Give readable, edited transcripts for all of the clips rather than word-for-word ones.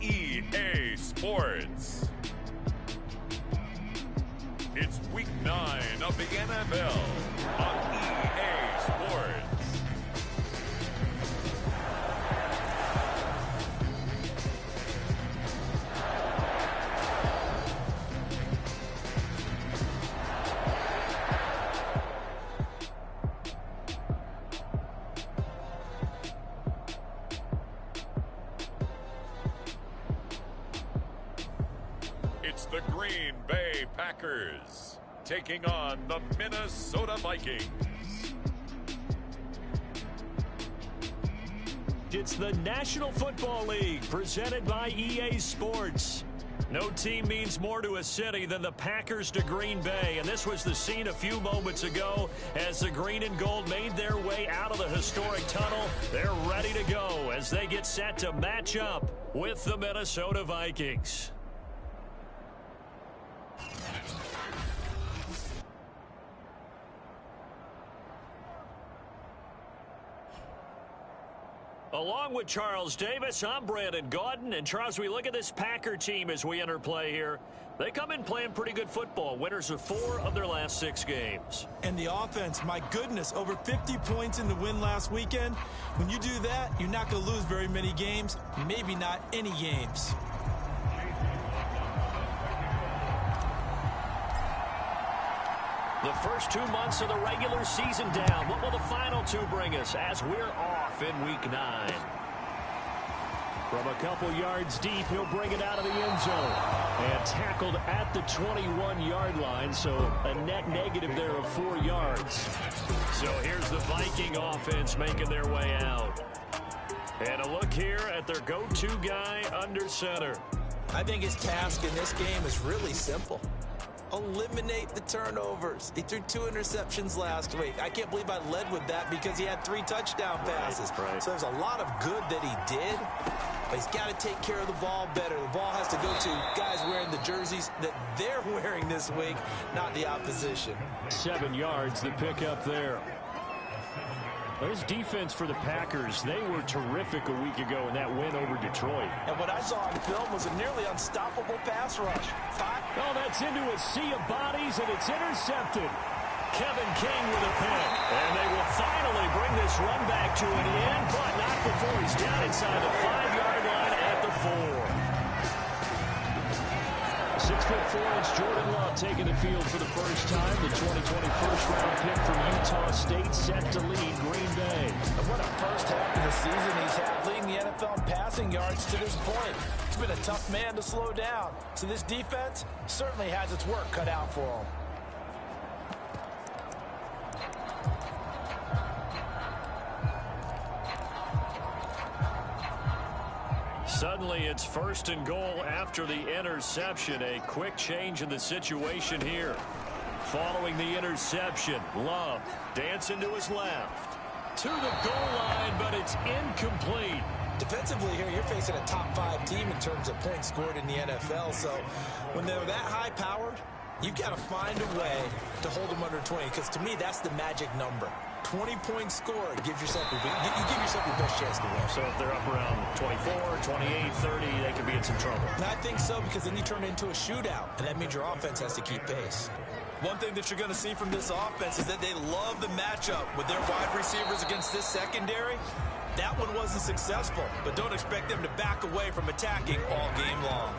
EA Sports. It's week 9 of the NFL on EA Sports. It's the Green Bay Packers taking on the Minnesota Vikings. It's the National Football League presented by EA Sports. No team means more to a city than the Packers to Green Bay, and this was the scene a few moments ago as the green and gold made their way out of the historic tunnel. They're ready to go as they get set to match up with the Minnesota Vikings. Along with Charles Davis, I'm Brandon Gaudin. And Charles, we look at this Packer team as we enter play here. They come in playing pretty good football. Winners of 4 of their last 6 games. And the offense, my goodness, over 50 points in the win last weekend. When you do that, you're not going to lose very many games, maybe not any games. The first 2 months of the regular season down. What will the final 2 bring us as we're off in week 9? From a couple yards deep, he'll bring it out of the end zone. And tackled at the 21-yard line, so a net negative there of 4 yards. So here's the Viking offense making their way out. And a look here at their go-to guy under center. I think his task in this game is really simple. Eliminate the turnovers. He threw 2 interceptions last week. I can't believe I led with that because he had 3 touchdown passes. Right. So there's a lot of good that he did, but he's got to take care of the ball better. The ball has to go to guys wearing the jerseys that they're wearing this week, not the opposition. 7 yards, the pickup there. There's defense for the Packers. They were terrific a week ago in that win over Detroit. And what I saw on film was a nearly unstoppable pass rush. Oh, that's into a sea of bodies, and it's intercepted. Kevin King with a pick. And they will finally bring this run back to an end, but not before he's down inside the 5-yard line at the 4. 6'4" Jordan Love taking the field for the first time. The 2020 first-round pick from Utah State set to lead Green Bay. And what a first half of the season he's had, leading the NFL in passing yards to this point. He's been a tough man to slow down. So this defense certainly has its work cut out for him. Suddenly, it's 1st and goal after the interception. A quick change in the situation here. Following the interception, Love dancing to his left. To the goal line, but it's incomplete. Defensively here, you're facing a top 5 team in terms of points scored in the NFL. So when they're that high-powered, you've got to find a way to hold them under 20. Because to me, that's the magic number. 20 points scored gives yourself you give yourself your best chance to win. So if they're up around 24, 28, 30, they could be in some trouble. And I think so, because then you turn it into a shootout, and that means your offense has to keep pace. One thing that you're going to see from this offense is that they love the matchup with their wide receivers against this secondary. That one wasn't successful, but don't expect them to back away from attacking all game long.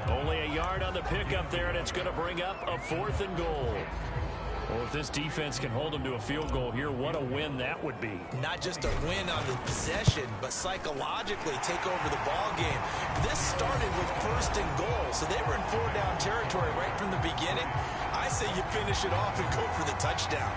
Only a yard on the pickup there, and it's going to bring up a 4th and goal. Well, if this defense can hold them to a field goal here, what a win that would be. Not just a win on the possession, but psychologically take over the ball game. This started with 1st and goal, so they were in 4-down territory right from the beginning. I say you finish it off and go for the touchdown.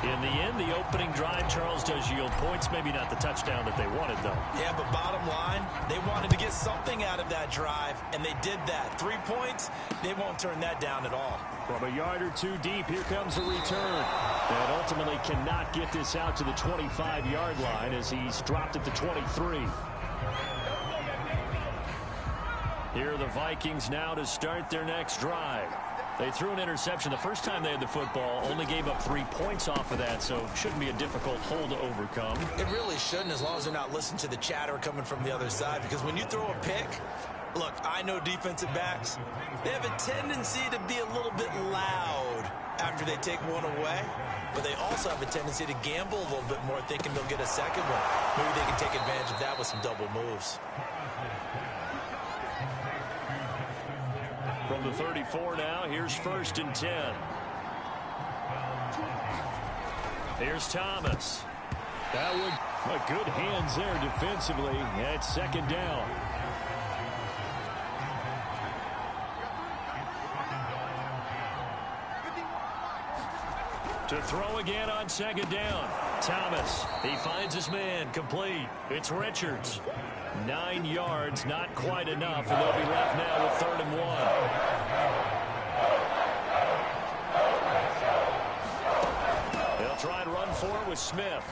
In the end, the opening drive, Charles, does yield points. Maybe not the touchdown that they wanted, though. Yeah, but bottom line, they wanted to get something out of that drive, and they did that. 3 points, they won't turn that down at all. From a yard or 2 deep, here comes a return. And ultimately cannot get this out to the 25-yard line as he's dropped at the 23. Here are the Vikings now to start their next drive. They threw an interception the first time they had the football, only gave up 3 points off of that, so shouldn't be a difficult hole to overcome. It really shouldn't, as long as they're not listening to the chatter coming from the other side, because when you throw a pick, look, I know defensive backs, they have a tendency to be a little bit loud after they take one away, but they also have a tendency to gamble a little bit more, thinking they'll get a second one. Maybe they can take advantage of that with some double moves. From the 34 now, here's 1st and 10. Here's Thomas. That would good hands there defensively. It's 2nd down. To throw again on 2nd down. Thomas, he finds his man, complete. It's Richards. 9 yards, not quite enough, and they'll be left now with 3rd and 1. They'll try and run for it with Smith.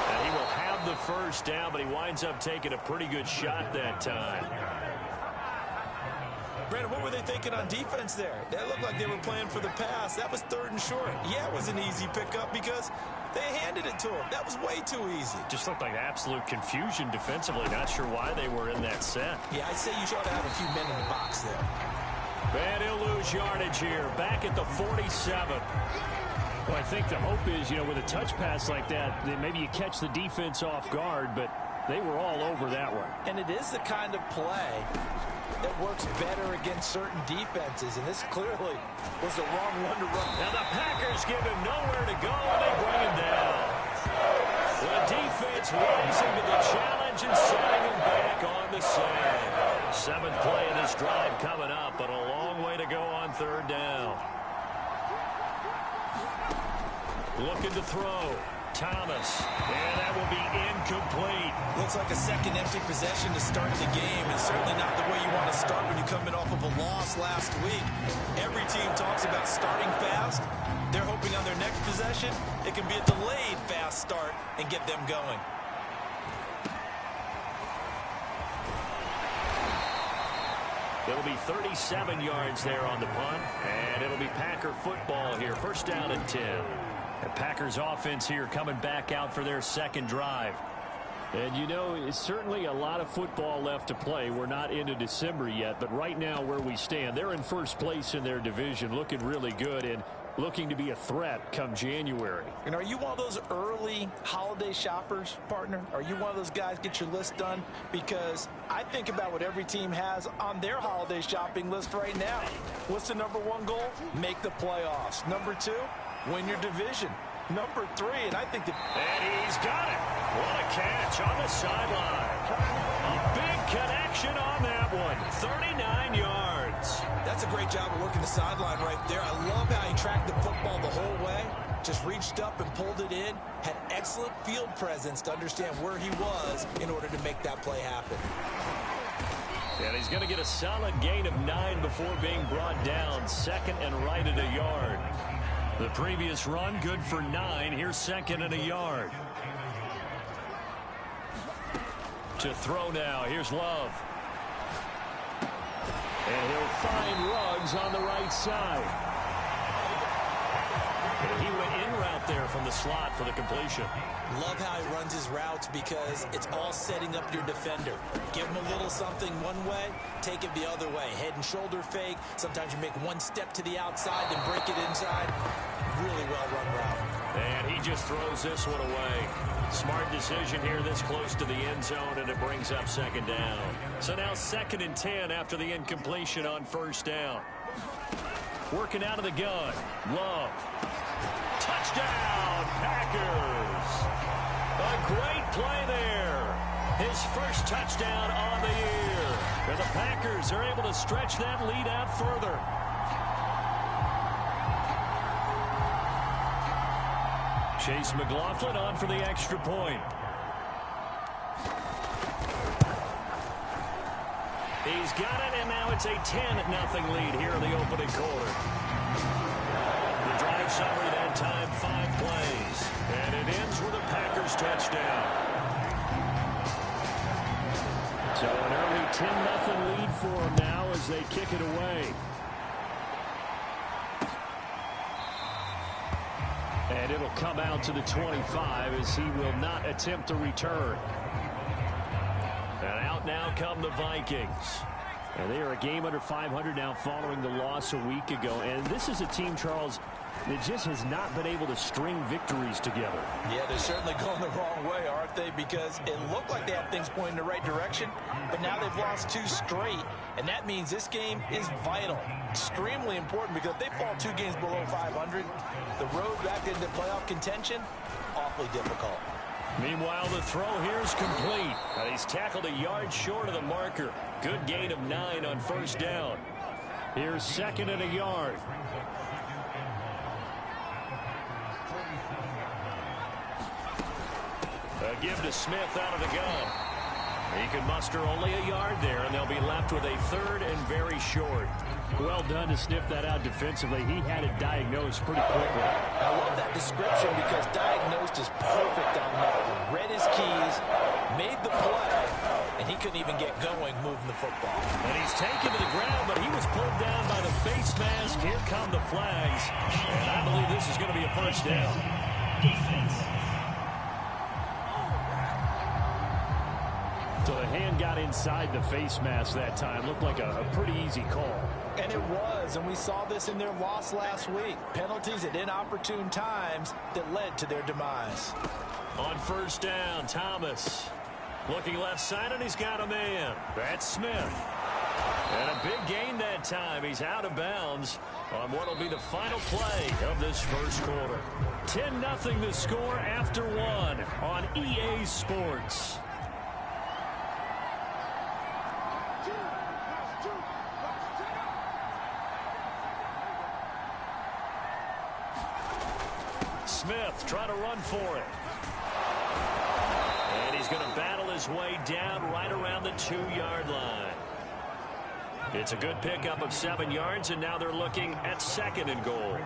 And he will have the 1st down, but he winds up taking a pretty good shot that time. Brandon, what were they thinking on defense there? That looked like they were playing for the pass. That was 3rd and short. Yeah, it was an easy pickup because they handed it to him. That was way too easy. Just looked like absolute confusion defensively. Not sure why they were in that set. Yeah, I'd say you ought to have a few men in the box there. And he'll lose yardage here. Back at the 47. Well, I think the hope is, with a touch pass like that, then maybe you catch the defense off guard, but they were all over that one. And it is the kind of play that works better against certain defenses, and this clearly was the wrong one to run. Now the Packers give him nowhere to go, and they bring him down. The defense rising to the challenge and setting him back on the sand. 7th play of this drive coming up, but a long way to go on 3rd down. Looking to throw. Thomas, and that will be incomplete. Looks like a second empty possession to start the game, and certainly not the way you want to start when you're coming off of a loss last week. Every team talks about starting fast. They're hoping on their next possession, it can be a delayed fast start and get them going. It'll be 37 yards there on the punt, and it'll be Packer football here. 1st down and 10. The Packers offense here coming back out for their 2nd drive. And it's certainly a lot of football left to play. We're not into December yet, but right now where we stand, they're in 1st place in their division, looking really good and looking to be a threat come January. And are you one of those early holiday shoppers, partner? Are you one of those guys get your list done? Because I think about what every team has on their holiday shopping list right now. What's the #1 goal? Make the playoffs. #2, win your division. #3, and I think that... And he's got it. What a catch on the sideline. A big connection on that one. 39 yards. That's a great job of working the sideline right there. I love how he tracked the football the whole way. Just reached up and pulled it in. Had excellent field presence to understand where he was in order to make that play happen. And he's going to get a solid gain of 9 before being brought down. 2nd and right at a yard. The previous run, good for 9. Here's 2nd and a yard. To throw now. Here's Love. And he'll find Ruggs on the right side. And he went in route there from the slot for the completion. Love how he runs his routes because it's all setting up your defender. Give him a little something one way, take it the other way. Head and shoulder fake. Sometimes you make one step to the outside, then break it inside. Really well run route. And he just throws this one away. Smart decision here this close to the end zone, and it brings up 2nd down. So now 2nd and 10 after the incompletion on 1st down. Working out of the gun. Love. Touchdown, Packers. A great play there. His 1st touchdown on the year. And the Packers are able to stretch that lead out further. Chase McLaughlin on for the extra point. He's got it, and now it's a 10-0 lead here in the opening quarter. The drive summary that time, 5 plays. And it ends with a Packers touchdown. So an early 10-0 lead for them now as they kick it away. And it'll come out to the 25 as he will not attempt a return. And out now come the Vikings. And they are a game under 500 now following the loss a week ago. And this is a team, Charles, that just has not been able to string victories together. Yeah, they're certainly going the wrong way, aren't they? Because it looked like they had things pointing in the right direction, but now they've lost 2 straight. And that means this game is vital, extremely important, because if they fall 2 games below 500, the road back into playoff contention, awfully difficult. Meanwhile, the throw here is complete. And he's tackled a yard short of the marker. Good gain of 9 on first down. Here's 2nd and a yard. A give to Smith out of the gun. He can muster only a yard there, and they'll be left with a 3rd and very short. Well done to sniff that out defensively. He had it diagnosed pretty quickly. I love that description because diagnosed is perfect on that one. Read his keys, made the play, and he couldn't even get going moving the football. And he's taken to the ground, but he was pulled down by the face mask. Here come the flags, and I believe this is going to be a first down. Defense. So the hand got inside the face mask that time. Looked like a pretty easy call. And it was, and we saw this in their loss last week. Penalties at inopportune times that led to their demise. On first down, Thomas. Looking left side, and he's got a man. That's Smith. And a big gain that time. He's out of bounds on what will be the final play of this first quarter. 10-0 the score after 1 on EA Sports. Smith trying to run for it. And he's going to battle his way down right around the 2-yard line. It's a good pickup of 7 yards, and now they're looking at 2nd and goal.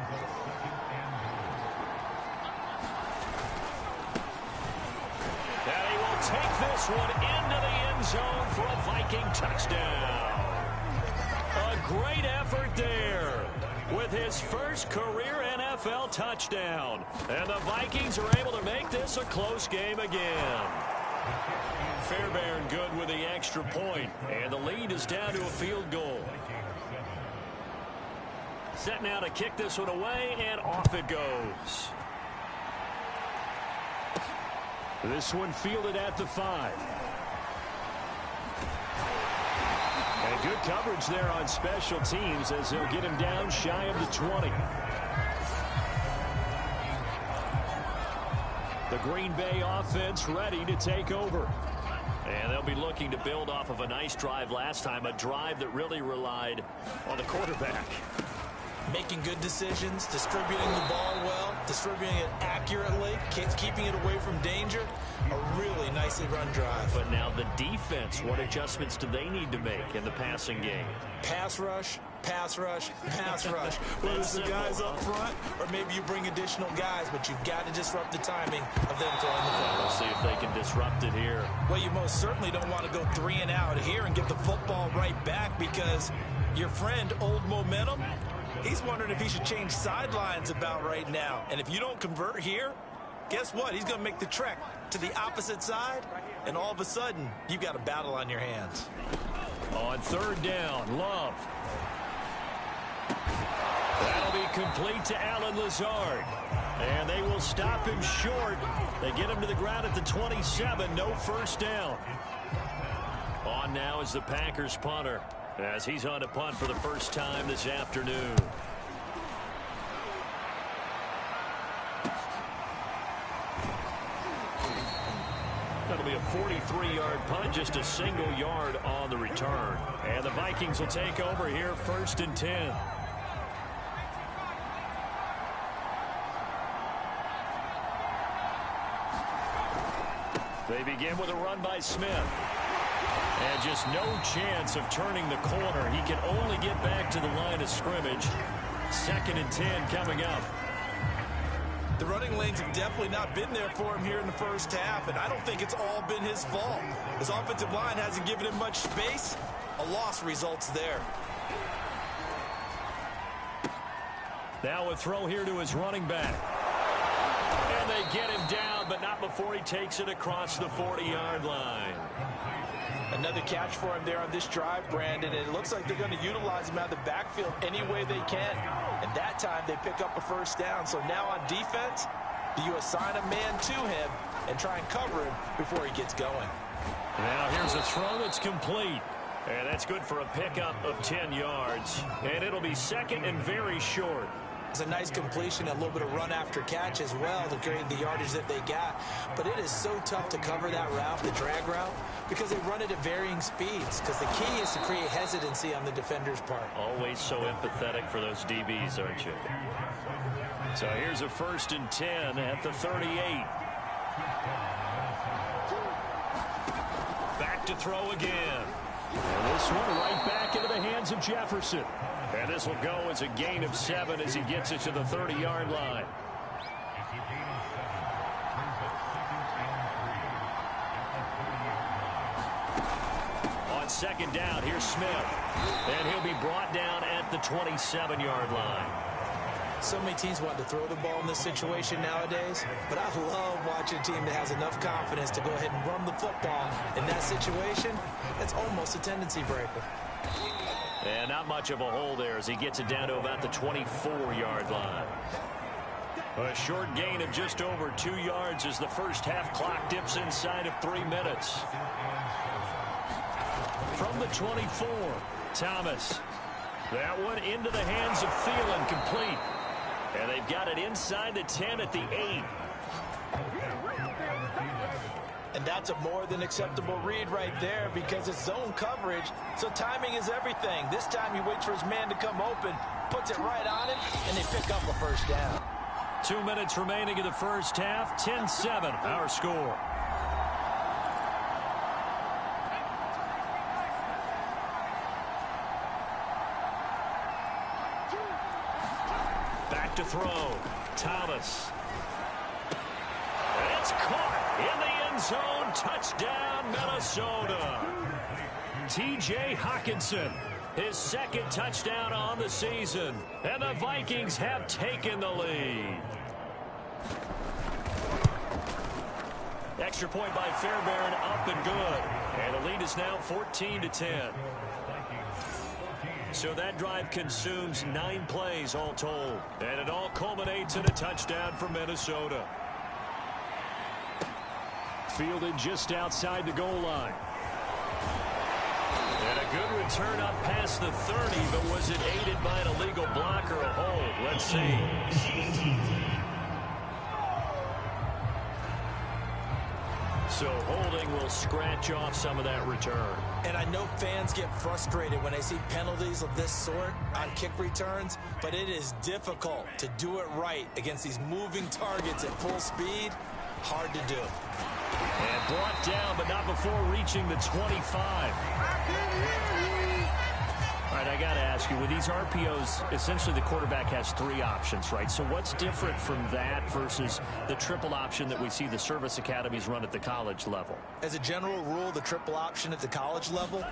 And he will take this one into the end zone for a Viking touchdown. A great effort there with his first career NFL touchdown. And the Vikings are able to make this a close game again. Fairbairn good with the extra point, and the lead is down to a field goal. Set now to kick this one away, and off it goes. This one fielded at the 5. And good coverage there on special teams as they'll get him down shy of the 20. The Green Bay offense ready to take over. And they'll be looking to build off of a nice drive last time, a drive that really relied on the quarterback. Making good decisions, distributing the ball well, distributing it accurately, keeping it away from danger. A really nicely run drive. But now the defense, what adjustments do they need to make in the passing game? Pass rush, pass rush, pass rush. Whether it's the guys up front or maybe you bring additional guys, but you've got to disrupt the timing of them throwing the football. We'll see if they can disrupt it here. Well, you most certainly don't want to go 3 and out here and get the football right back because your friend, Old Momentum, he's wondering if he should change sidelines about right now. And if you don't convert here, guess what? He's going to make the trek to the opposite side, and all of a sudden, you've got a battle on your hands. On 3rd down, Love. That'll be complete to Alan Lazard. And they will stop him short. They get him to the ground at the 27. No first down. On now is the Packers punter, as he's on to punt for the first time this afternoon. That'll be a 43-yard punt, just a single yard on the return. And the Vikings will take over here, 1st and 10. They begin with a run by Smith. And just no chance of turning the corner. He can only get back to the line of scrimmage. 2nd and 10 coming up. The running lanes have definitely not been there for him here in the first half, and I don't think it's all been his fault. His offensive line hasn't given him much space. A loss results there. Now a throw here to his running back. they get him down, but not before he takes it across the 40-yard line. Another catch for him there on this drive, Brandon. And it looks like they're going to utilize him out of the backfield any way they can. And that time they pick up a first down. So now on defense, do you assign a man to him and try and cover him before he gets going? Now here's a throw that's complete. And that's good for a pickup of 10 yards. And it'll be second and very short. It's a nice completion, a little bit of run after catch as well to create the yardage that they got. But it is so tough to cover that route, the drag route, because they run it at varying speeds. Because the key is to create hesitancy on the defender's part. Always so empathetic for those DBs, aren't you? So here's a 1st and 10 at the 38. Back to throw again. And this one right back into the hands of Jefferson. And this will go as a gain of 7 as he gets it to the 30-yard line. On second down, here's Smith. And he'll be brought down at the 27-yard line. So many teams want to throw the ball in this situation nowadays, but I love watching a team that has enough confidence to go ahead and run the football. In that situation, that's almost a tendency breaker. And not much of a hole there as he gets it down to about the 24-yard line. A short gain of just over 2 yards as the first half clock dips inside of 3 minutes. From the 24, Thomas. That one into the hands of Thielen, complete. And they've got it inside the 10 at the 8. And that's a more than acceptable read right there because it's zone coverage, so timing is everything. This time he waits for his man to come open, puts it right on him, and they pick up a first down. 2 minutes remaining in the first half, 10-7 our score. Back to throw, Thomas. It's caught in the end zone. Touchdown, Minnesota. T.J. Hockenson, his second touchdown on the season. And the Vikings have taken the lead. Extra point by Fairbairn, up and good. And the lead is now 14-10. So that drive consumes 9 plays all told. And it all culminates in a touchdown for Minnesota. Fielded just outside the goal line. And a good return up past the 30, but was it aided by an illegal block or a hold? Let's see. So holding will scratch off some of that return. And I know fans get frustrated when they see penalties of this sort on kick returns, but it is difficult to do it right against these moving targets at full speed. Hard to do. And brought down, but not before reaching the 25. All right, I got to ask you, with these RPOs, essentially the quarterback has 3 options, right? So what's different from that versus the triple option that we see the service academies run at the college level? As a general rule, the triple option at the college level,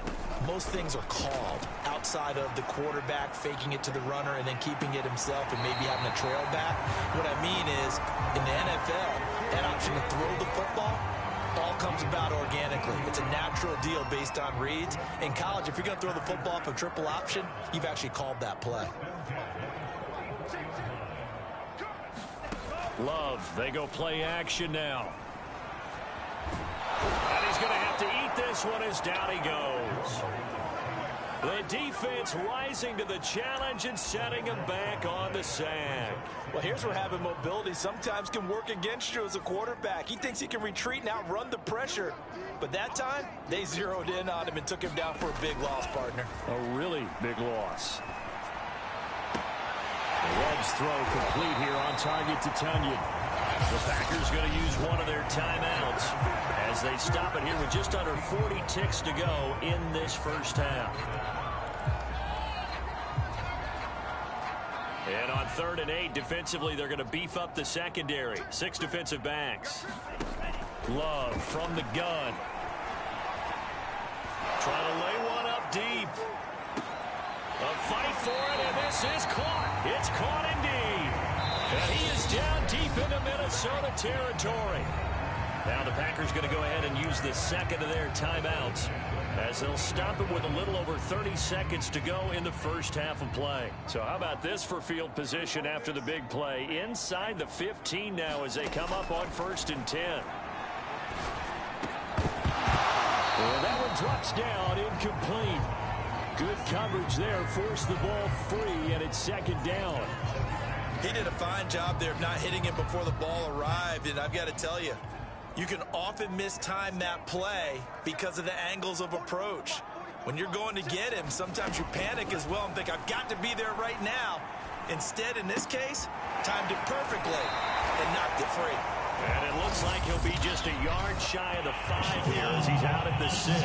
most things are called outside of the quarterback faking it to the runner and then keeping it himself and maybe having a trail back. What I mean is, in the NFL, that option to throw the football all comes about organically. It's a natural deal based on reads. In college, if you're going to throw the football for triple option, you've actually called that play. Love, they go play action now. And he's going to have to eat this one as down he goes. The defense rising to the challenge and setting him back on the sack. Well, here's where having mobility sometimes can work against you as a quarterback. He thinks he can retreat and outrun the pressure. But that time, they zeroed in on him and took him down for a big loss, partner. A really big loss. Love's throw complete here on target to Tunyon. The Packers going to use one of their timeouts as they stop it here with just under 40 ticks to go in this first half. And on 3rd and 8, defensively, they're going to beef up the secondary. 6 defensive backs. Love from the gun. Trying to lay one up deep. A fight for it, and this is caught. It's caught indeed. And he is down deep into Minnesota territory. Now the Packers going to go ahead and use the second of their timeouts as they'll stop it with a little over 30 seconds to go in the first half of play. So how about this for field position after the big play? Inside the 15 now as they come up on 1st and 10. And that one drops down, incomplete. Good coverage there, forced the ball free, and it's 2nd down. He did a fine job there of not hitting it before the ball arrived, and I've got to tell you, you can often mistime that play because of the angles of approach. When you're going to get him, sometimes you panic as well and think, I've got to be there right now. Instead, in this case, timed it perfectly and knocked it free. And it looks like he'll be just a yard shy of the 5 here as he's out at the 6.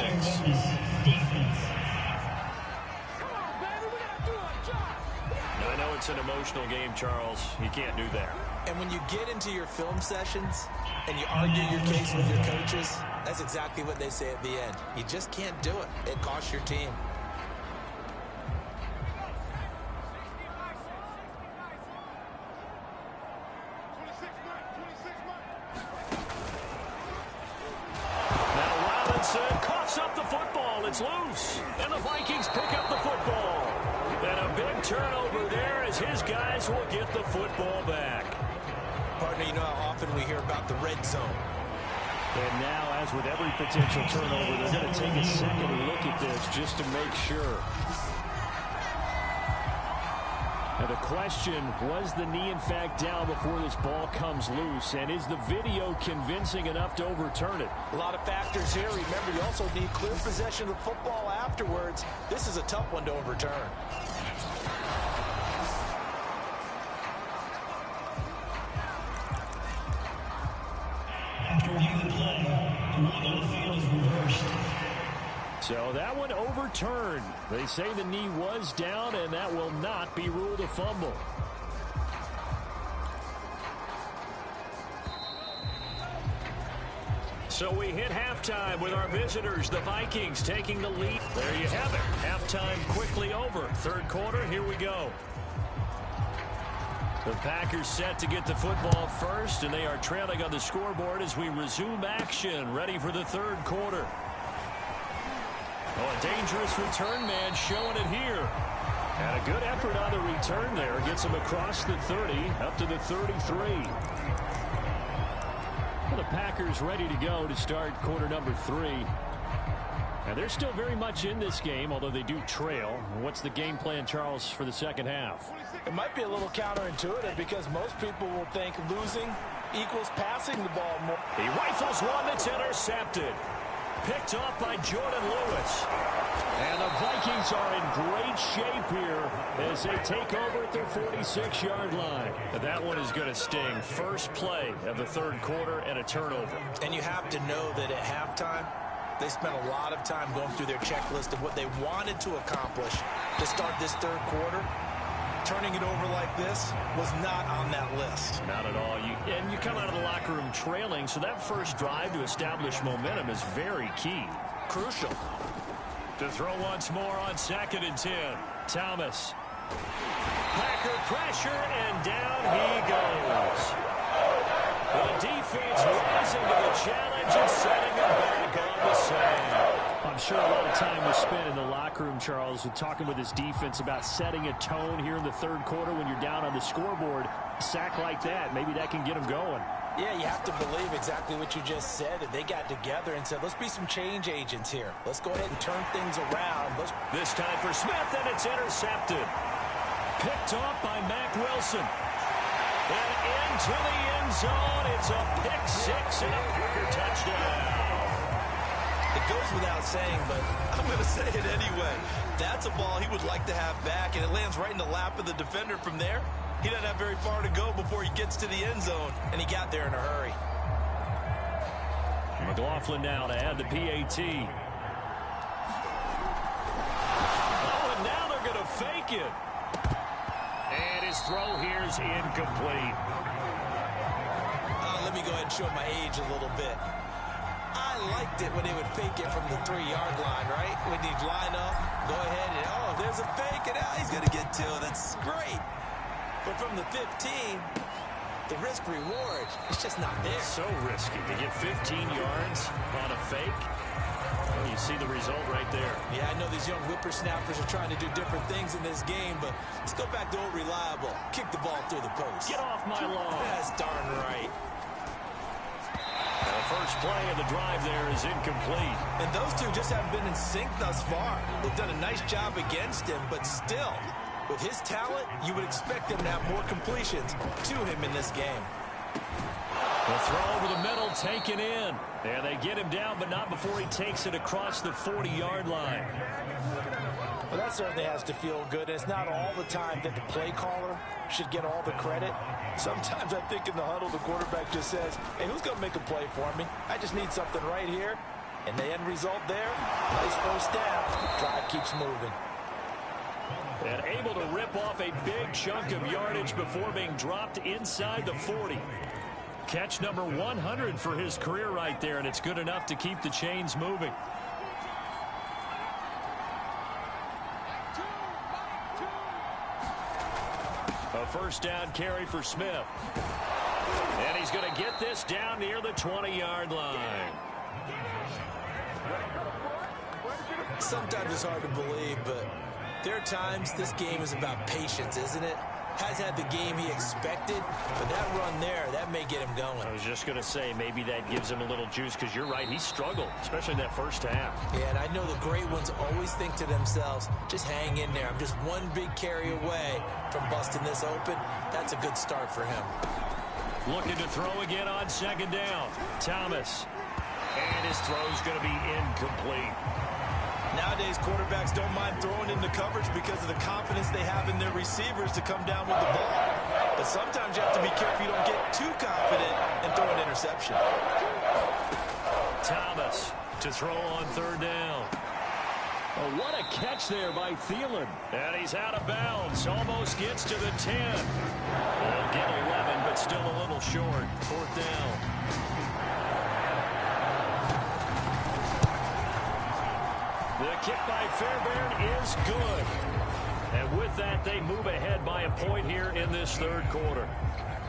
I know it's an emotional game, Charles. You can't do that. And when you get into your film sessions and you argue your case with your coaches, that's exactly what they say at the end. You just can't do it. It costs your team. Now Robinson coughs up the football. It's loose. And the Vikings pick up the football. And a big turnover there as his guys will get the football back. Partner, you know how often we hear about the red zone. And now, as with every potential turnover, they're going to take a second look at this just to make sure. Now the question, was the knee in fact down before this ball comes loose? And is the video convincing enough to overturn it? A lot of factors here. Remember, you also need clear possession of the football afterwards. This is a tough one to overturn. After reviewing the play, the ruling on the field is reversed. So that one overturned. They say the knee was down, and that will not be ruled a fumble. So we hit halftime with our visitors, the Vikings, taking the lead. There you have it. Halftime quickly over. 3rd quarter, here we go. The Packers set to get the football first, and they are trailing on the scoreboard as we resume action, ready for the 3rd quarter. Oh, a dangerous return man showing it here. And a good effort on the return there. Gets him across the 30, up to the 33. Well, the Packers ready to go to start quarter number 3. And they're still very much in this game, although they do trail. What's the game plan, Charles, for the second half? It might be a little counterintuitive because most people will think losing equals passing the ball more. He rifles one that's intercepted. Picked off by Jordan Lewis. And the Vikings are in great shape here as they take over at their 46-yard line. That one is going to sting. First play of the 3rd quarter and a turnover. And you have to know that at halftime, they spent a lot of time going through their checklist of what they wanted to accomplish to start this 3rd quarter. Turning it over like this was not on that list. Not at all. And you come out of the locker room trailing, so that first drive to establish momentum is very key. Crucial. To throw once more on 2nd and 10. Thomas. Packer pressure, and down he goes. The defense rising to the challenge and setting it back on the sand. I'm sure a lot of time was spent in the locker room, Charles, with talking with his defense about setting a tone here in the 3rd quarter when you're down on the scoreboard. A sack like that, maybe that can get them going. Yeah, you have to believe exactly what you just said. That they got together and said, let's be some change agents here. Let's go ahead and turn things around. This time for Smith, and it's intercepted. Picked off by Mack Wilson. And into the end zone. It's a pick-6 and a Packer touchdown. It goes without saying, but I'm going to say it anyway. That's a ball he would like to have back, and it lands right in the lap of the defender from there. He doesn't have very far to go before he gets to the end zone, and he got there in a hurry. McLaughlin now to add the PAT. Oh, and now they're going to fake it. And his throw here is incomplete. Let me go ahead and show my age a little bit. I liked it when they would fake it from the 3-yard line, right? When he'd line up, go ahead and, oh, there's a fake, and now he's going to get 2. That's great. But from the 15, the risk-reward is just not there. So risky to get 15 yards on a fake. Well, you see the result right there. Yeah, I know these young whippersnappers are trying to do different things in this game, but let's go back to old reliable. Kick the ball through the post. Get off my lawn. That's darn right. The first play of the drive there is incomplete. And those two just haven't been in sync thus far. They've done a nice job against him, but still, with his talent, you would expect him to have more completions to him in this game. The throw over the middle taken in. And they get him down, but not before he takes it across the 40-yard line. Well, that certainly has to feel good. It's not all the time that the play caller should get all the credit. Sometimes I think in the huddle, the quarterback just says, hey, who's going to make a play for me? I just need something right here. And the end result there, nice first down. Drive keeps moving. And able to rip off a big chunk of yardage before being dropped inside the 40. Catch number 100 for his career right there, and it's good enough to keep the chains moving. A first down carry for Smith. And he's going to get this down near the 20-yard line. Sometimes it's hard to believe, but there are times this game is about patience, isn't it? Has had the game he expected, but that run there, that may get him going. I was just going to say, maybe that gives him a little juice, because you're right, he struggled, especially in that first half. Yeah, and I know the great ones always think to themselves, just hang in there. I'm just one big carry away from busting this open. That's a good start for him. Looking to throw again on second down. Thomas. And his throw's going to be incomplete. Nowadays, quarterbacks don't mind throwing into coverage because of the confidence they have in their receivers to come down with the ball. But sometimes you have to be careful you don't get too confident and throw an interception. Thomas to throw on third down. Oh, what a catch there by Thielen. And he's out of bounds. Almost gets to the 10. They'll get 11, but still a little short. Fourth down. The kick by Fairbairn is good. And with that, they move ahead by a point here in this third quarter.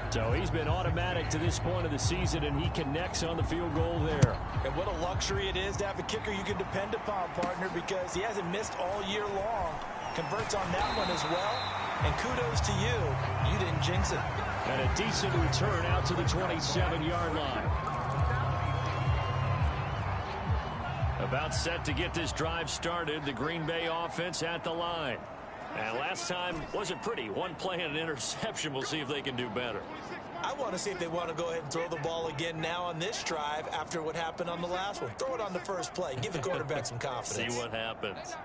So he's been automatic to this point of the season, and he connects on the field goal there. And what a luxury it is to have a kicker you can depend upon, partner, because he hasn't missed all year long. Converts on that one as well. And kudos to you. You didn't jinx it. And a decent return out to the 27-yard line. About set to get this drive started. The Green Bay offense at the line. And last time wasn't pretty. One play and an interception. We'll see if they can do better. I want to see if they want to go ahead and throw the ball again now on this drive after what happened on the last one. Throw it on the first play. Give the quarterback some confidence. See what happens.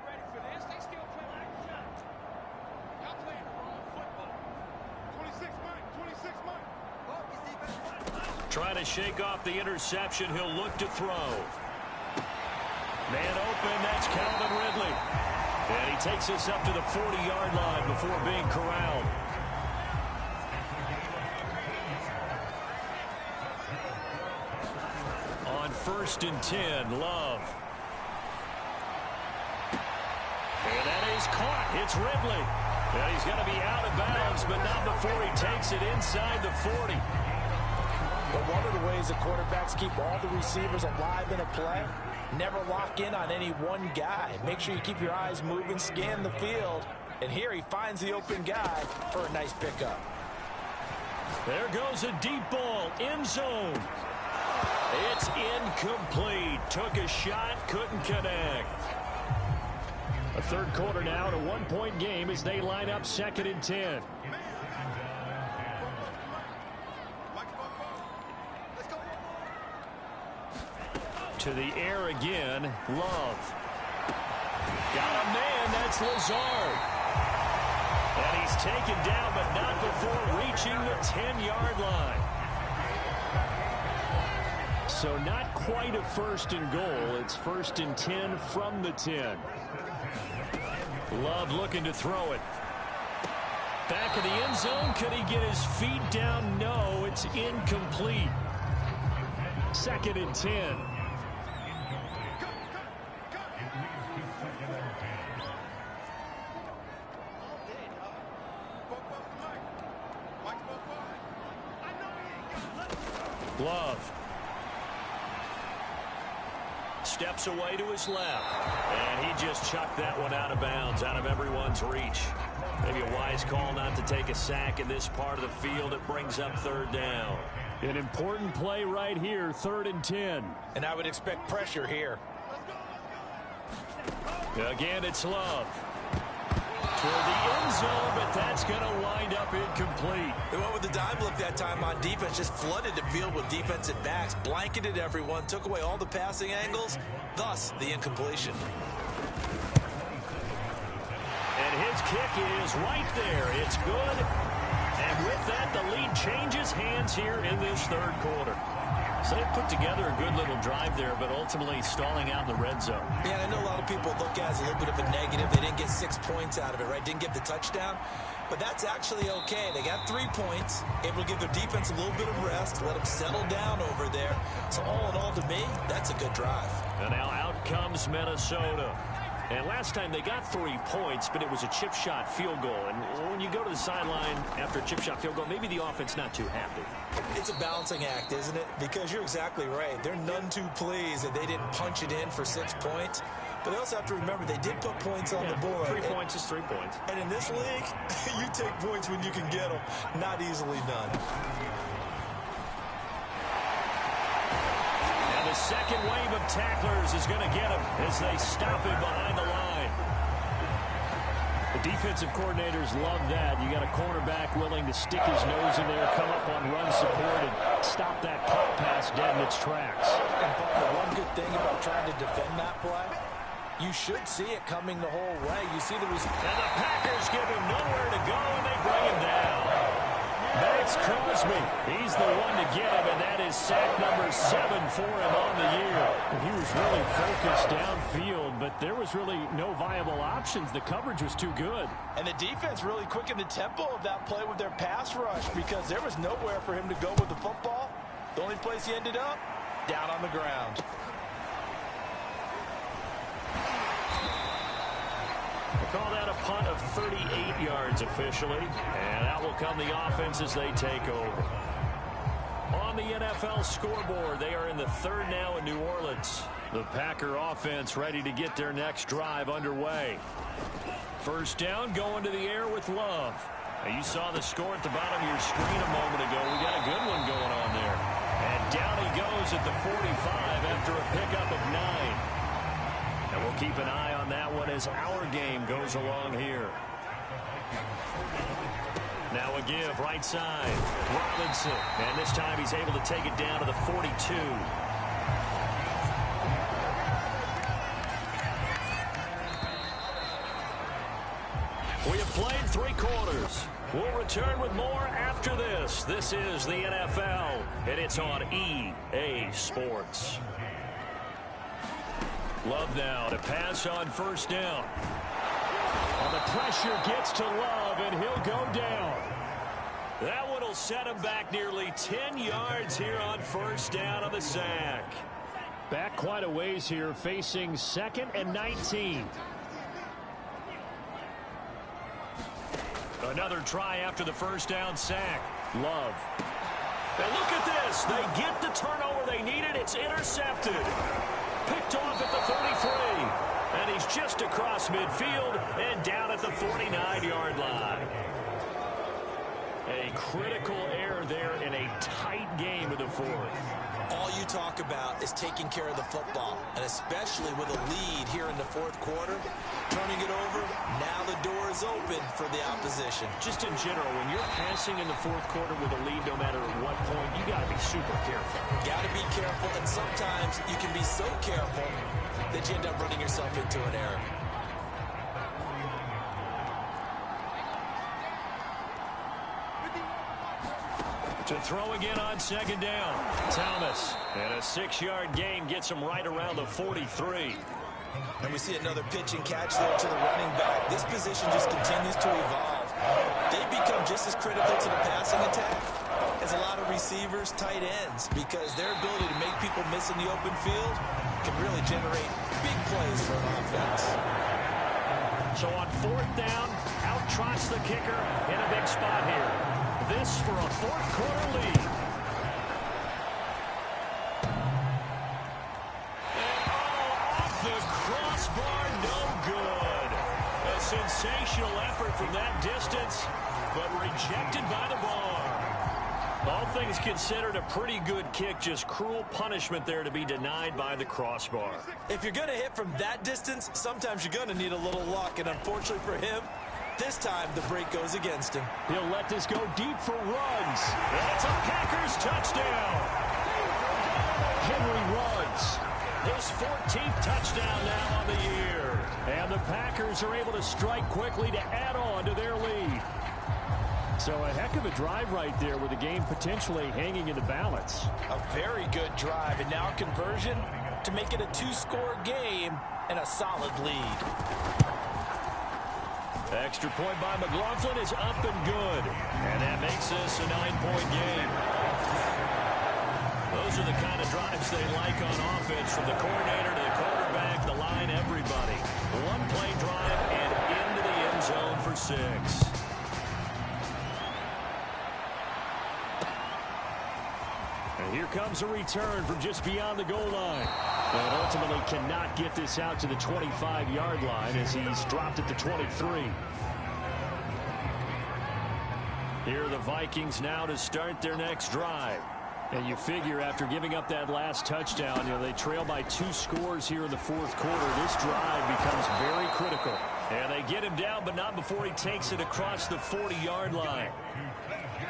Trying to shake off the interception. He'll look to throw. Man open, that's Calvin Ridley. And he takes us up to the 40-yard line before being corralled. On 1st and 10, Love. And that is caught. It's Ridley. And he's going to be out of bounds, but not before he takes it inside the 40. But one of the ways the quarterbacks keep all the receivers alive in a play, never lock in on any one guy. Make sure you keep your eyes moving, scan the field. And here he finds the open guy for a nice pickup. There goes a deep ball, end zone. It's incomplete. Took a shot, couldn't connect. A third quarter now, and a one-point game as they line up 2nd and 10. To the air again, Love. Got a man, that's Lazard. And he's taken down, but not before reaching the 10-yard line. So not quite a 1st and goal. It's 1st and 10 from the 10. Love looking to throw it. Back of the end zone. Could he get his feet down? No, it's incomplete. 2nd and 10. Love. Steps away to his left. And he just chucked that one out of bounds, out of everyone's reach. Maybe a wise call not to take a sack in this part of the field. It brings up third down. An important play right here, 3rd and 10. And I would expect pressure here. Again, it's Love. Toward the end zone, but that's going to wind up incomplete. They went with the dime look that time on defense, just flooded the field with defensive backs, blanketed everyone, took away all the passing angles, thus the incompletion. And his kick is right there. It's good. And with that, the lead changes hands here in this third quarter. So they put together a good little drive there, but ultimately stalling out in the red zone. Yeah, and I know a lot of people look at it as a little bit of a negative. They didn't get 6 points out of it, right? Didn't get the touchdown. But that's actually okay. They got 3 points, able to give their defense a little bit of rest, let them settle down over there. So all in all, to me, that's a good drive. And now out comes Minnesota. And last time they got 3 points, but it was a chip shot field goal. And when you go to the sideline after a chip shot field goal, maybe the offense not too happy. It's a balancing act, isn't it? Because you're exactly right. They're none too pleased that they didn't punch it in for 6 points. But they also have to remember they did put points on the board. 3 points is 3 points. And in this league, you take points when you can get them. Not easily done. The second wave of tacklers is going to get him as they stop him behind the line. The defensive coordinators love that. You got a cornerback willing to stick his nose in there, come up on run support, and stop that cut pass dead in its tracks. And the one good thing about trying to defend that play, you should see it coming the whole way. You see the result. And the Packers give him nowhere to go, and they bring him down. That's Crosby. He's the one to get him, and that is sack number 7 for him on the year. And he was really focused downfield, but there was really no viable options. The coverage was too good. And the defense really quickened the tempo of that play with their pass rush because there was nowhere for him to go with the football. The only place he ended up, down on the ground. Call that a punt of 38 yards officially. And out will come the offense as they take over. On the NFL scoreboard, they are in the 3rd now in New Orleans. The Packer offense ready to get their next drive underway. First down, going to the air with Love. Now, you saw the score at the bottom of your screen a moment ago. We got a good one going on there. And down he goes at the 45 after a pickup of 9. And we'll keep an eye on that one as our game goes along here. Now a give, right side. Robinson. And this time he's able to take it down to the 42. We have played 3 quarters. We'll return with more after this. This is the NFL, and it's on EA Sports. Love now to pass on first down. And the pressure gets to Love, and he'll go down. That one will set him back nearly 10 yards here on first down on the sack. Back quite a ways here, facing 2nd and 19. Another try after the first down sack. Love. And look at this. They get the turnover they needed. It's intercepted. Picked off at the 33. And he's just across midfield and down at the 49-yard line. A critical error there in a tight game of the 4th. All you talk about is taking care of the football, and especially with a lead here in the 4th quarter, turning it over, now the door is open for the opposition. Just in general, when you're passing in the 4th quarter with a lead, no matter at what point, you got to be super careful. Got to be careful, and sometimes you can be so careful that you end up running yourself into an error. To throw again on second down. Thomas. And a 6-yard gain gets him right around the 43. And we see another pitch and catch there to the running back. This position just continues to evolve. They become just as critical to the passing attack as a lot of receivers, tight ends, because their ability to make people miss in the open field can really generate big plays for an offense. So on 4th down, out trots the kicker in a big spot here. This for a 4th quarter lead. sensational effort from that distance, but rejected by the bar. All things considered, a pretty good kick, just cruel punishment there to be denied by the crossbar. If you're going to hit from that distance, sometimes you're going to need a little luck, and unfortunately for him, this time the break goes against him. He'll let this go deep for Ruggs. And it's a Packers touchdown. Henry Ruggs, his 14th touchdown now on the year. And the Packers are able to strike quickly to add on to their lead. So a heck of a drive right there with the game potentially hanging in the balance. A very good drive, and now a conversion to make it a two-score game and a solid lead. Extra point by McLaughlin is up and good. And that makes this a 9-point game. Those are the kind of drives they like on offense, from the coordinator to the quarterback, the line, everybody. One-play drive and into the end zone for 6. And here comes a return from just beyond the goal line. But ultimately cannot get this out to the 25-yard line as he's dropped it to 23. Here are the Vikings now to start their next drive. And you figure after giving up that last touchdown, they trail by 2 scores here in the fourth quarter. This drive becomes very critical. And they get him down, but not before he takes it across the 40-yard line.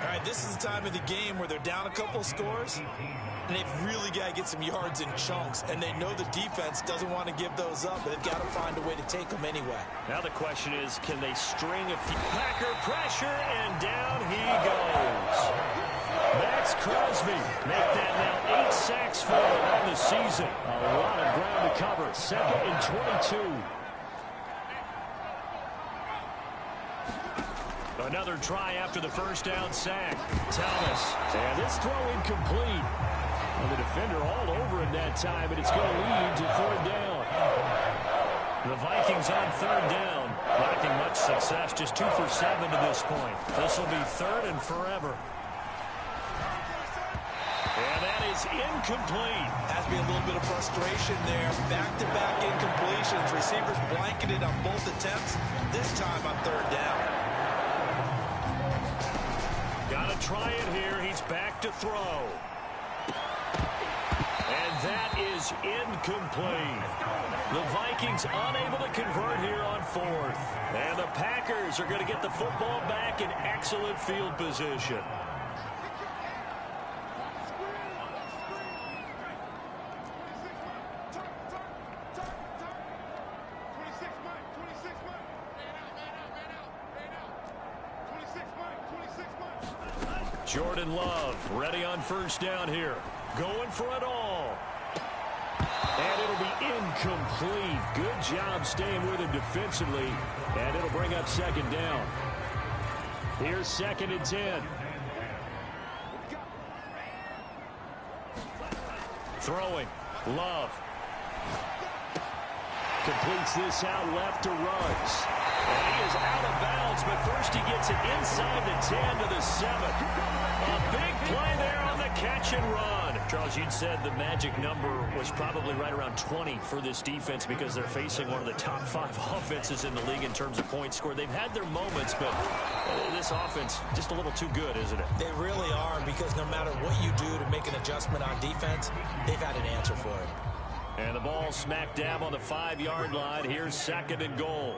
All right, this is the time of the game where they're down a couple scores, and they've really got to get some yards in chunks, and they know the defense doesn't want to give those up, but they've got to find a way to take them anyway. Now the question is, can they string a few? Packer pressure, and down he goes. Max Crosby make that now 8 sacks for him on the season. A lot of ground to cover. 2nd and 22. Another try after the first down sack. Thomas. And this throw incomplete. And the defender all over him that time, and it's going to lead to 3rd down. The Vikings on 3rd down. Lacking much success, just 2 for 7 to this point. This will be 3rd and forever. And that is incomplete. Has to be a little bit of frustration there. Back-to-back incompletions. Receivers blanketed on both attempts. This time on 3rd down. Got to try it here. He's back to throw. And that is incomplete. The Vikings unable to convert here on 4th. And the Packers are going to get the football back in excellent field position. Jordan Love ready on 1st down here. Going for it all. And it'll be incomplete. Good job staying with him defensively. And it'll bring up 2nd down. Here's 2nd and 10. Throwing. Love. Completes this out left to Ruggs. And he is out of bounds, but first he gets it inside the 10 to the 7. A big play there on the catch and run. Charles, you'd said the magic number was probably right around 20 for this defense because they're facing one of the top 5 offenses in the league in terms of points scored. They've had their moments, but this offense just a little too good, isn't it? They really are, because no matter what you do to make an adjustment on defense, they've had an answer for it. And the ball smack dab on the 5-yard line. Here's 2nd and goal.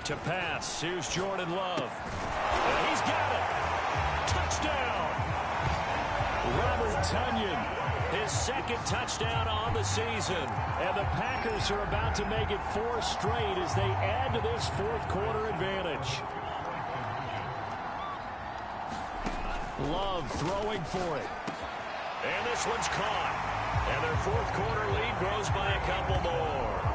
To pass, here's Jordan Love. And he's got it. Touchdown. Robert Tonyan, his 2nd touchdown on the season. And the Packers are about to make it 4 straight as they add to this fourth quarter advantage. Love throwing for it. And this one's caught. And their fourth quarter lead grows by a couple more.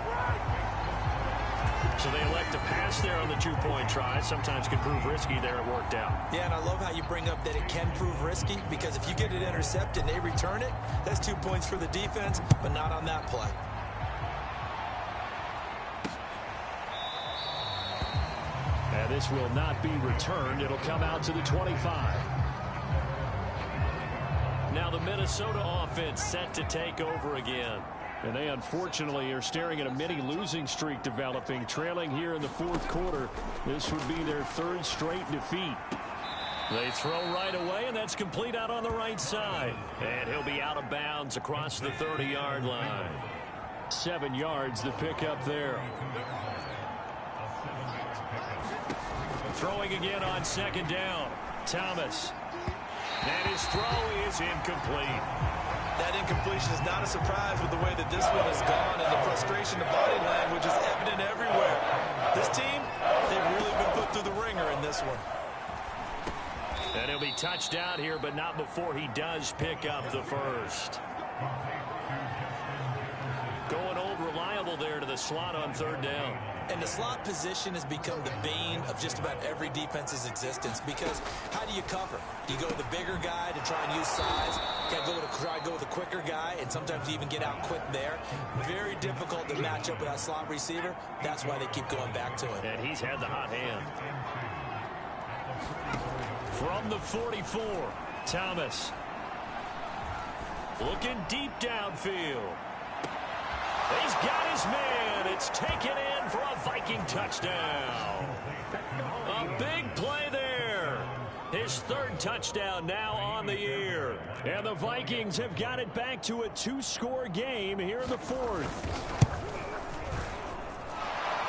So they elect to pass there on the 2-point try. Sometimes can prove risky there. It worked out. Yeah, and I love how you bring up that it can prove risky, because if you get it intercepted and they return it, that's 2 points for the defense, but not on that play. And this will not be returned. It'll come out to the 25. Now the Minnesota offense set to take over again. And they unfortunately are staring at a mini losing streak developing, trailing here in the fourth quarter. This would be their third straight defeat. They throw right away, and that's complete out on the right side. And he'll be out of bounds across the 30-yard line. 7 yards the pickup there. Throwing again on second down. Thomas. And his throw is incomplete. That incompletion is not a surprise with the way that this one has gone, and the frustration of body language is evident everywhere. This team, they've really been put through the ringer in this one. And he'll be touched out here, but not before he does pick up the first. Going old reliable there to the slot on third down. And the slot position has become the bane of just about every defense's existence, because how do you cover? Do you go with the bigger guy to try and use size? Can I try to go with the quicker guy, and sometimes you even get out quick there? Very difficult to match up with that slot receiver. That's why they keep going back to him. And he's had the hot hand. From the 44, Thomas. Looking deep downfield. He's got his man. It's taken in for a Viking touchdown. A big play there. His third touchdown now on the year. And the Vikings have got it back to a 2-score game here in the fourth.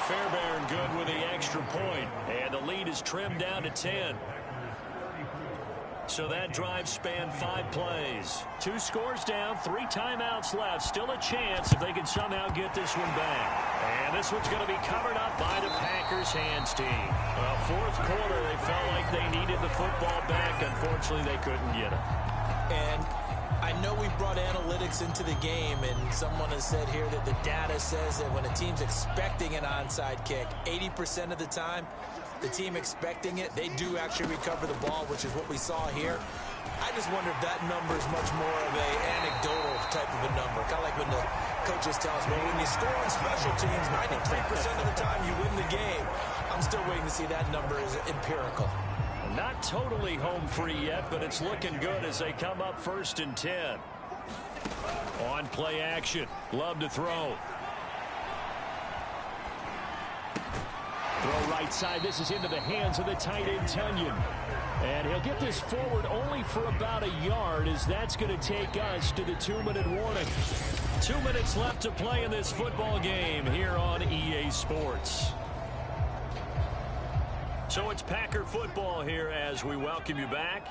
Fairbairn good with the extra point. And the lead is trimmed down to 10. So that drive spanned 5 plays. 2 scores down, 3 timeouts left. Still a chance if they can somehow get this one back. And this one's going to be covered up by the Packers hands team. Fourth quarter, they felt like they needed the football back. Unfortunately, they couldn't get it. And I know we brought analytics into the game, and someone has said here that the data says that when a team's expecting an onside kick, 80% of the time, the team expecting it, they do actually recover the ball, which is what we saw here. I just wonder if that number is much more of a anecdotal type of a number. Kind of like when the coaches tell us, well, when you score on special teams, 93% of the time you win the game. I'm still waiting to see that number is empirical. Not totally home free yet, but it's looking good as they come up 1st and 10. On play action. Love to throw. Throw right side. This is into the hands of the tight end, Tunyon. And he'll get this forward only for about a yard, as that's going to take us to the 2-minute warning. 2 minutes left to play in this football game here on EA Sports. So it's Packer football here as we welcome you back.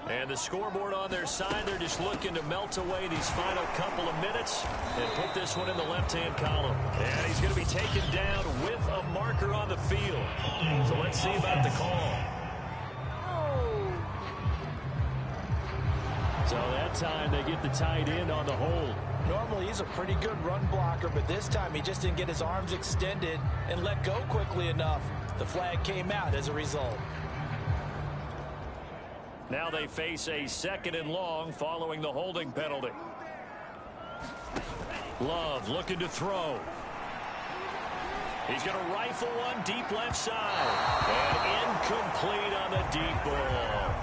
And the scoreboard on their side, they're just looking to melt away these final couple of minutes and put this one in the left-hand column. And he's going to be taken down with a marker on the field. So let's see about the call. So that time they get the tight end on the hold. Normally he's a pretty good run blocker, but this time he just didn't get his arms extended and let go quickly enough. The flag came out as a result. Now they face a 2nd and long following the holding penalty. Love looking to throw. He's going to rifle one deep left side. And incomplete on the deep ball.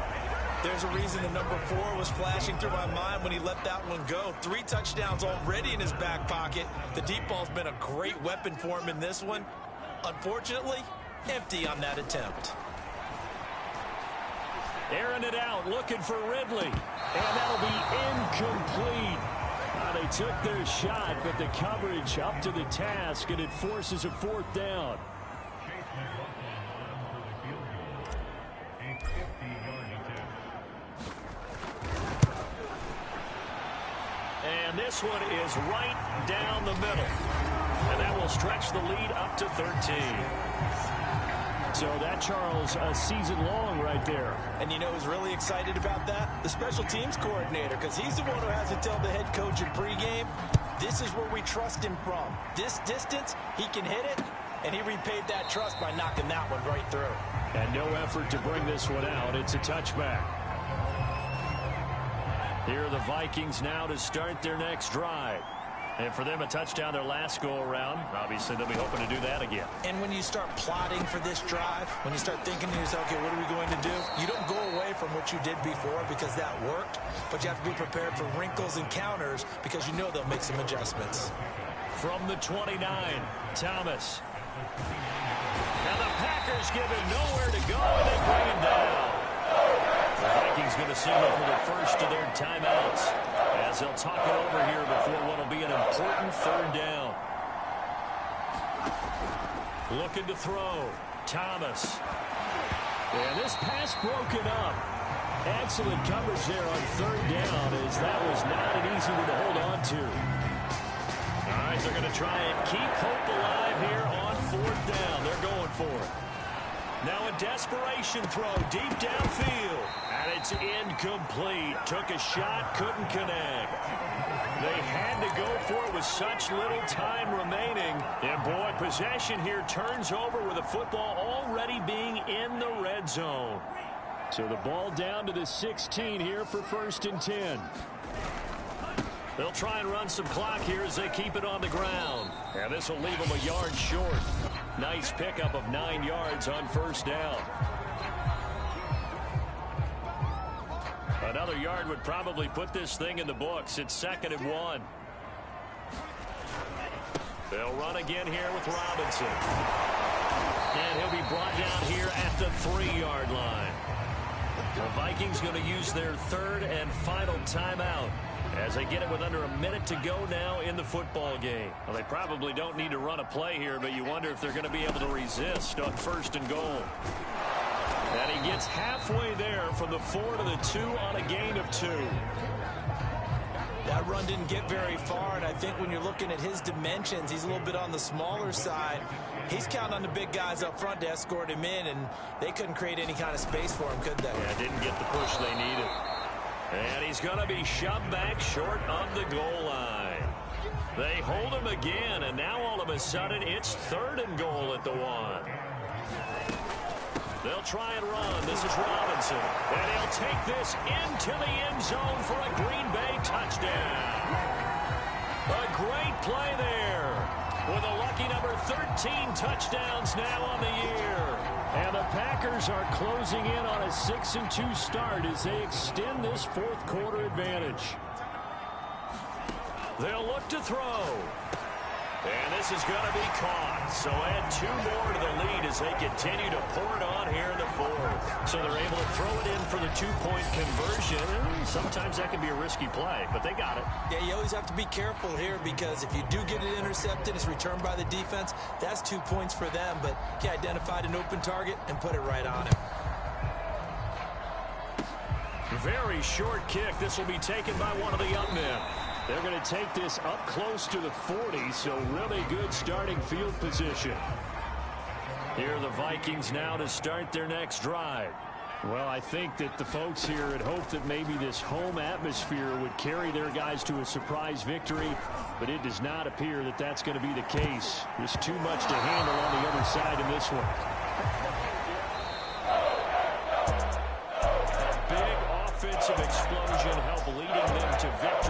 There's a reason the number 4 was flashing through my mind when he let that one go. 3 touchdowns already in his back pocket. The deep ball's been a great weapon for him in this one. Unfortunately, empty on that attempt. Airing it out, looking for Ridley. And that'll be incomplete. They took their shot, but the coverage up to the task, and it forces a 4th down. And this one is right down the middle. And that will stretch the lead up to 13. So that, Charles, a season long right there. And you know who's really excited about that? The special teams coordinator, because he's the one who has to tell the head coach in pregame, this is where we trust him from. This distance, he can hit it, and he repaid that trust by knocking that one right through. And no effort to bring this one out. It's a touchback. Here are the Vikings now to start their next drive. And for them, a touchdown their last go-around. Obviously, they'll be hoping to do that again. And when you start plotting for this drive, when you start thinking to yourself, okay, what are we going to do? You don't go away from what you did before because that worked, but you have to be prepared for wrinkles and counters because you know they'll make some adjustments. From the 29, Thomas. Now the Packers give him nowhere to go, and they bring him down. The Vikings going to signal for the first of their timeouts as they'll talk it over here before what will be an important third down. Looking to throw. Thomas. And this pass broken up. Excellent coverage there on third down, as that was not an easy one to hold on to. All right, they're going to try and keep hope alive here on fourth down. They're going for it. Now a desperation throw deep downfield. And it's incomplete. Took a shot, couldn't connect. They had to go for it with such little time remaining. And boy, possession here turns over with the football already being in the red zone. So the ball down to the 16 here for 1st and 10. They'll try and run some clock here as they keep it on the ground. And this will leave them a yard short. Nice pickup of 9 yards on first down. Another yard would probably put this thing in the books. It's 2nd and 1. They'll run again here with Robinson. And he'll be brought down here at the 3-yard line. The Vikings going to use their 3rd and final timeout as they get it with under a minute to go now in the football game. Well, they probably don't need to run a play here, but you wonder if they're going to be able to resist on 1st and goal. And he gets halfway there from the 4 to the 2 on a gain of 2. That run didn't get very far, and I think when you're looking at his dimensions, he's a little bit on the smaller side. He's counting on the big guys up front to escort him in, and they couldn't create any kind of space for him, could they? Yeah, didn't get the push they needed. And he's going to be shoved back short of the goal line. They hold him again, and now all of a sudden it's 3rd and goal at the 1. They'll try and run. This is Robinson. And he'll take this into the end zone for a Green Bay touchdown. A great play there with a lucky number 13 touchdowns now on the year. And the Packers are closing in on a 6-2 start as they extend this 4th quarter advantage. They'll look to throw. And this is going to be caught. So add 2 more to the lead as they continue to pour it on here in the 4th. So they're able to throw it in for the 2-point conversion. And sometimes that can be a risky play, but they got it. Yeah, you always have to be careful here because if you do get it intercepted, it's returned by the defense. That's 2 points for them, but he identified an open target and put it right on him. Very short kick. This will be taken by one of the young men. They're going to take this up close to the 40, so really good starting field position. Here are the Vikings now to start their next drive. Well, I think that the folks here had hoped that maybe this home atmosphere would carry their guys to a surprise victory, but it does not appear that that's going to be the case. There's too much to handle on the other side in this one. A big offensive explosion helped leading them to victory.